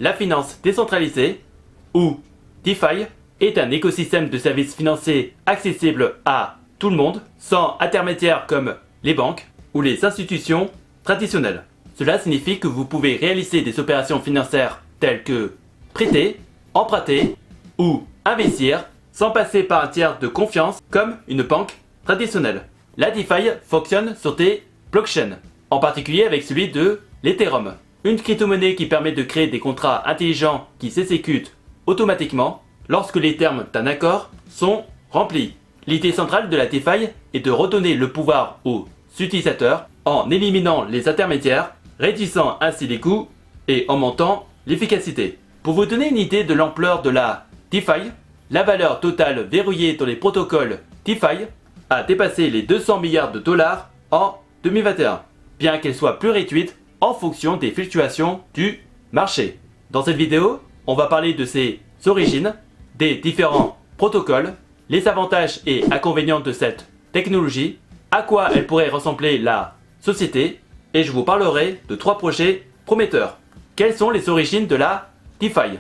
la finance décentralisée, ou DeFi, est un écosystème de services financiers accessible à tout le monde, sans intermédiaires comme les banques ou les institutions traditionnelles. Cela signifie que vous pouvez réaliser des opérations financières telles que prêter, emprunter ou investir sans passer par un tiers de confiance comme une banque traditionnelle. La DeFi fonctionne sur des blockchains, en particulier avec celui de l'Ethereum, une crypto-monnaie qui permet de créer des contrats intelligents qui s'exécutent automatiquement lorsque les termes d'un accord sont remplis. L'idée centrale de la DeFi est de redonner le pouvoir aux utilisateurs en éliminant les intermédiaires, réduisant ainsi les coûts et augmentant l'efficacité. Pour vous donner une idée de l'ampleur de la DeFi, la valeur totale verrouillée dans les protocoles DeFi a dépassé les 200 milliards de dollars en 2021, bien qu'elle soit plus réduite en fonction des fluctuations du marché. Dans cette vidéo, on va parler de ses origines, des différents protocoles, les avantages et inconvénients de cette technologie, à quoi elle pourrait ressembler la société, et je vous parlerai de 3 projets prometteurs. Quelles sont les origines de la DeFi?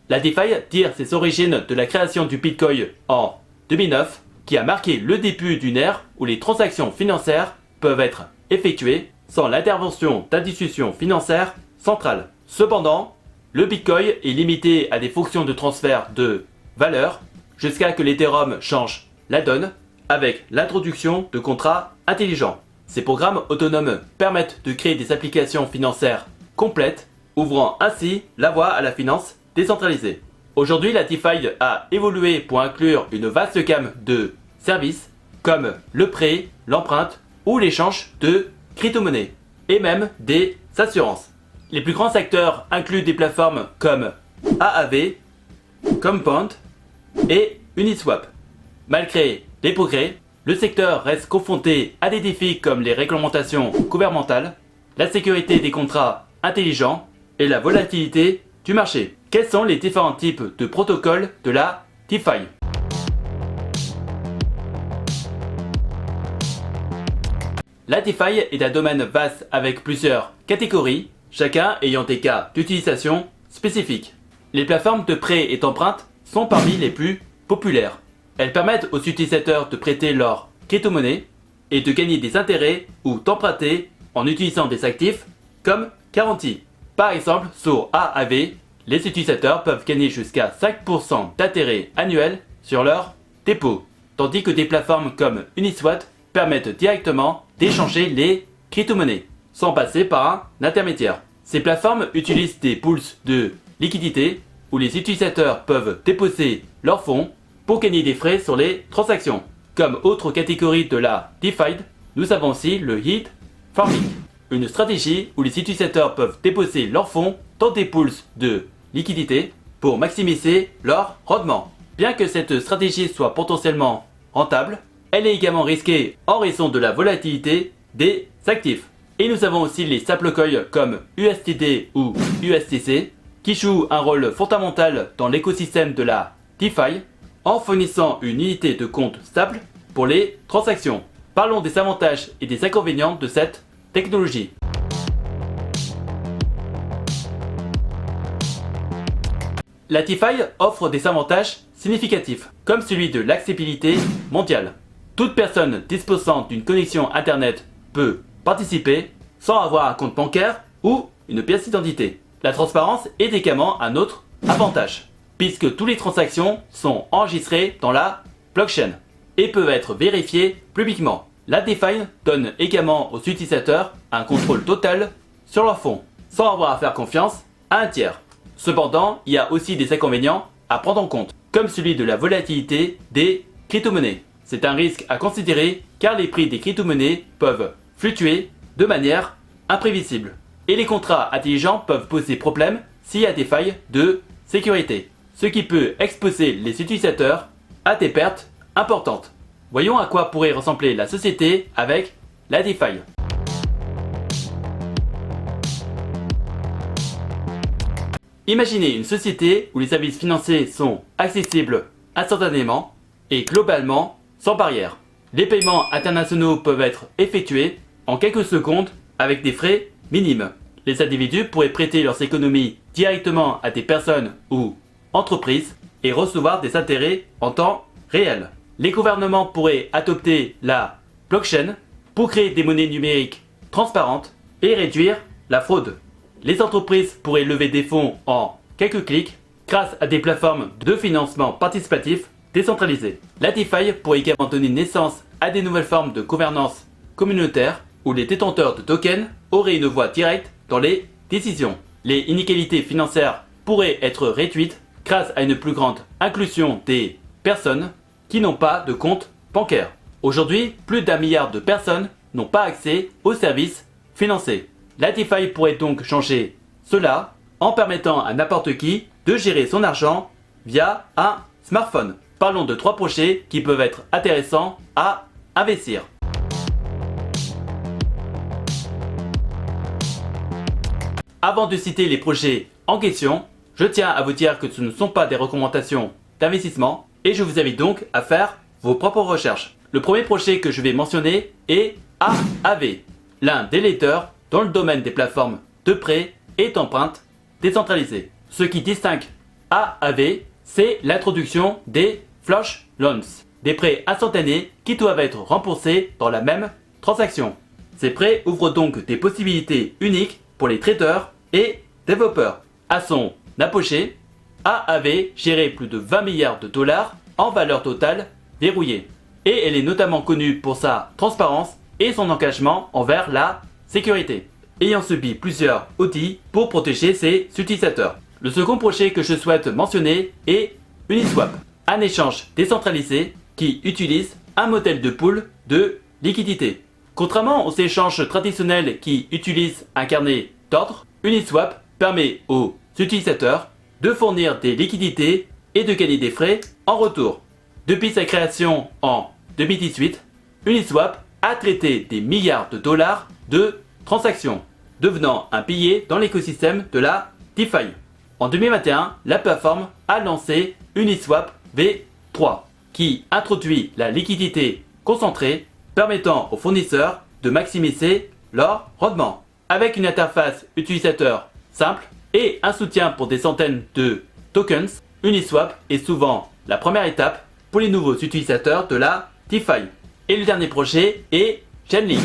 La DeFi tire ses origines de la création du Bitcoin en 2009, qui a marqué le début d'une ère où les transactions financières peuvent être effectuées sans l'intervention d'institutions financières centrales. Cependant, le Bitcoin est limité à des fonctions de transfert de valeur jusqu'à ce que l'Ethereum change la donne avec l'introduction de contrats intelligents. Ces programmes autonomes permettent de créer des applications financières complètes, ouvrant ainsi la voie à la finance décentralisée. Aujourd'hui, la DeFi a évolué pour inclure une vaste gamme de services comme le prêt, l'empreinte ou l'échange de crypto-monnaies et même des assurances. Les plus grands acteurs incluent des plateformes comme Aave, Compound et Uniswap. Malgré les progrès, le secteur reste confronté à des défis comme les réglementations gouvernementales, la sécurité des contrats intelligents et la volatilité du marché. Quels sont les différents types de protocoles de la DeFi? La DeFi est un domaine vaste avec plusieurs catégories, chacun ayant des cas d'utilisation spécifiques. Les plateformes de prêt et d'emprunte sont parmi les plus populaires. Elles permettent aux utilisateurs de prêter leur crypto-monnaie et de gagner des intérêts ou d'emprunter en utilisant des actifs comme garantie. Par exemple, sur Aave, les utilisateurs peuvent gagner jusqu'à 5% d'intérêt annuel sur leur dépôt, tandis que des plateformes comme Uniswap permettent directement d'échanger les crypto-monnaies sans passer par un intermédiaire. Ces plateformes utilisent des pools de liquidité où les utilisateurs peuvent déposer leurs fonds pour gagner des frais sur les transactions. Comme autre catégorie de la DeFi, nous avons aussi le yield farming, une stratégie où les utilisateurs peuvent déposer leurs fonds dans des pools de liquidité pour maximiser leur rendement. Bien que cette stratégie soit potentiellement rentable, elle est également risquée en raison de la volatilité des actifs. Et nous avons aussi les stablecoins comme USDT ou USDC qui jouent un rôle fondamental dans l'écosystème de la DeFi en fournissant une unité de compte stable pour les transactions. Parlons des avantages et des inconvénients de cette technologie. La DeFi offre des avantages significatifs, comme celui de l'accessibilité mondiale. Toute personne disposant d'une connexion Internet peut participer sans avoir un compte bancaire ou une pièce d'identité. La transparence est également un autre avantage, puisque toutes les transactions sont enregistrées dans la blockchain et peuvent être vérifiées publiquement. La DeFi donne également aux utilisateurs un contrôle total sur leurs fonds, sans avoir à faire confiance à un tiers. Cependant, il y a aussi des inconvénients à prendre en compte, comme celui de la volatilité des crypto-monnaies. C'est un risque à considérer car les prix des crypto-monnaies peuvent fluctuer de manière imprévisible. Et les contrats intelligents peuvent poser problème s'il y a des failles de sécurité, ce qui peut exposer les utilisateurs à des pertes importantes. Voyons à quoi pourrait ressembler la société avec la DeFi. Imaginez une société où les services financiers sont accessibles instantanément et globalement sans barrière. Les paiements internationaux peuvent être effectués en quelques secondes avec des frais minimes. Les individus pourraient prêter leurs économies directement à des personnes ou entreprises et recevoir des intérêts en temps réel. Les gouvernements pourraient adopter la blockchain pour créer des monnaies numériques transparentes et réduire la fraude. Les entreprises pourraient lever des fonds en quelques clics grâce à des plateformes de financement participatif décentralisées. La DeFi pourrait également donner naissance à des nouvelles formes de gouvernance communautaire où les détenteurs de tokens auraient une voix directe dans les décisions. Les inégalités financières pourraient être réduites grâce à une plus grande inclusion des personnes qui n'ont pas de compte bancaire. Aujourd'hui, plus d'1 milliard de personnes n'ont pas accès aux services financiers. La DeFi pourrait donc changer cela en permettant à n'importe qui de gérer son argent via un smartphone. Parlons de 3 projets qui peuvent être intéressants à investir. Avant de citer les projets en question, je tiens à vous dire que ce ne sont pas des recommandations d'investissement et je vous invite donc à faire vos propres recherches. Le premier projet que je vais mentionner est AAV, l'un des leaders dans le domaine des plateformes de prêt et d'emprunts décentralisées. Ce qui distingue AAV, c'est l'introduction des flash loans, des prêts instantanés qui doivent être remboursés dans la même transaction. Ces prêts ouvrent donc des possibilités uniques pour les traders et développeurs. À son apogée, AAV gérait plus de 20 milliards de dollars en valeur totale verrouillée. Et elle est notamment connue pour sa transparence et son engagement envers la sécurité, ayant subi plusieurs audits pour protéger ses utilisateurs. Le second projet que je souhaite mentionner est Uniswap, un échange décentralisé qui utilise un modèle de pool de liquidité. Contrairement aux échanges traditionnels qui utilisent un carnet d'ordre, Uniswap permet aux utilisateurs de fournir des liquidités et de gagner des frais en retour. Depuis sa création en 2018, Uniswap a traité des milliards de dollars de transactions, devenant un pilier dans l'écosystème de la DeFi. En 2021, la plateforme a lancé Uniswap V3, qui introduit la liquidité concentrée, permettant aux fournisseurs de maximiser leur rendement. Avec une interface utilisateur simple et un soutien pour des centaines de tokens, Uniswap est souvent la première étape pour les nouveaux utilisateurs de la DeFi. Et le dernier projet est Chainlink,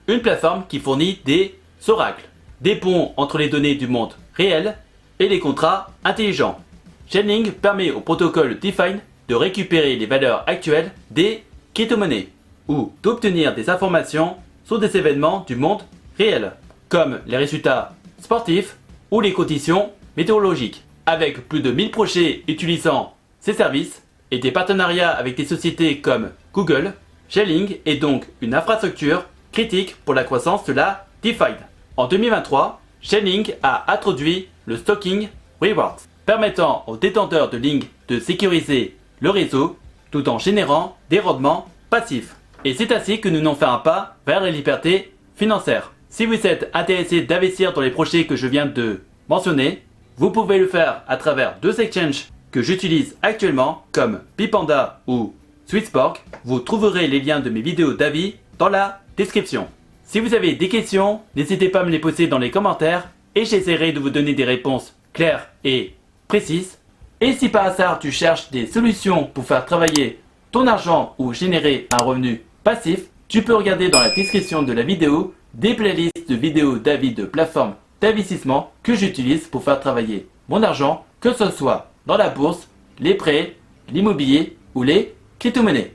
une plateforme qui fournit des oracles, des ponts entre les données du monde réel et les contrats intelligents. Chainlink permet au protocole DeFi de récupérer les valeurs actuelles des crypto-monnaies ou d'obtenir des informations sur des événements du monde réel, comme les résultats sportifs ou les conditions météorologiques. Avec plus de 1000 projets utilisant ces services et des partenariats avec des sociétés comme Google, Chainlink est donc une infrastructure critique pour la croissance de la DeFi. En 2023, Chainlink a introduit le Staking Rewards, permettant aux détenteurs de Link de sécuriser le réseau tout en générant des rendements passifs. Et c'est ainsi que nous n'en faisons un pas vers la liberté financière. Si vous êtes intéressé d'investir dans les projets que je viens de mentionner, vous pouvez le faire à travers 2 exchanges que j'utilise actuellement comme Bipanda ou Swissborg. Vous trouverez les liens de mes vidéos d'avis dans la description. Si vous avez des questions, n'hésitez pas à me les poser dans les commentaires et j'essaierai de vous donner des réponses claires et précises. Et si par hasard tu cherches des solutions pour faire travailler ton argent ou générer un revenu passif, tu peux regarder dans la description de la vidéo des playlists de vidéos d'avis de plateformes d'investissement que j'utilise pour faire travailler mon argent, que ce soit dans la bourse, les prêts, l'immobilier ou les crypto-monnaies.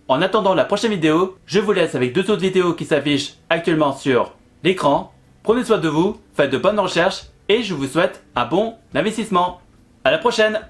En attendant la prochaine vidéo, je vous laisse avec 2 autres vidéos qui s'affichent actuellement sur l'écran. Prenez soin de vous, faites de bonnes recherches et je vous souhaite un bon investissement. À la prochaine!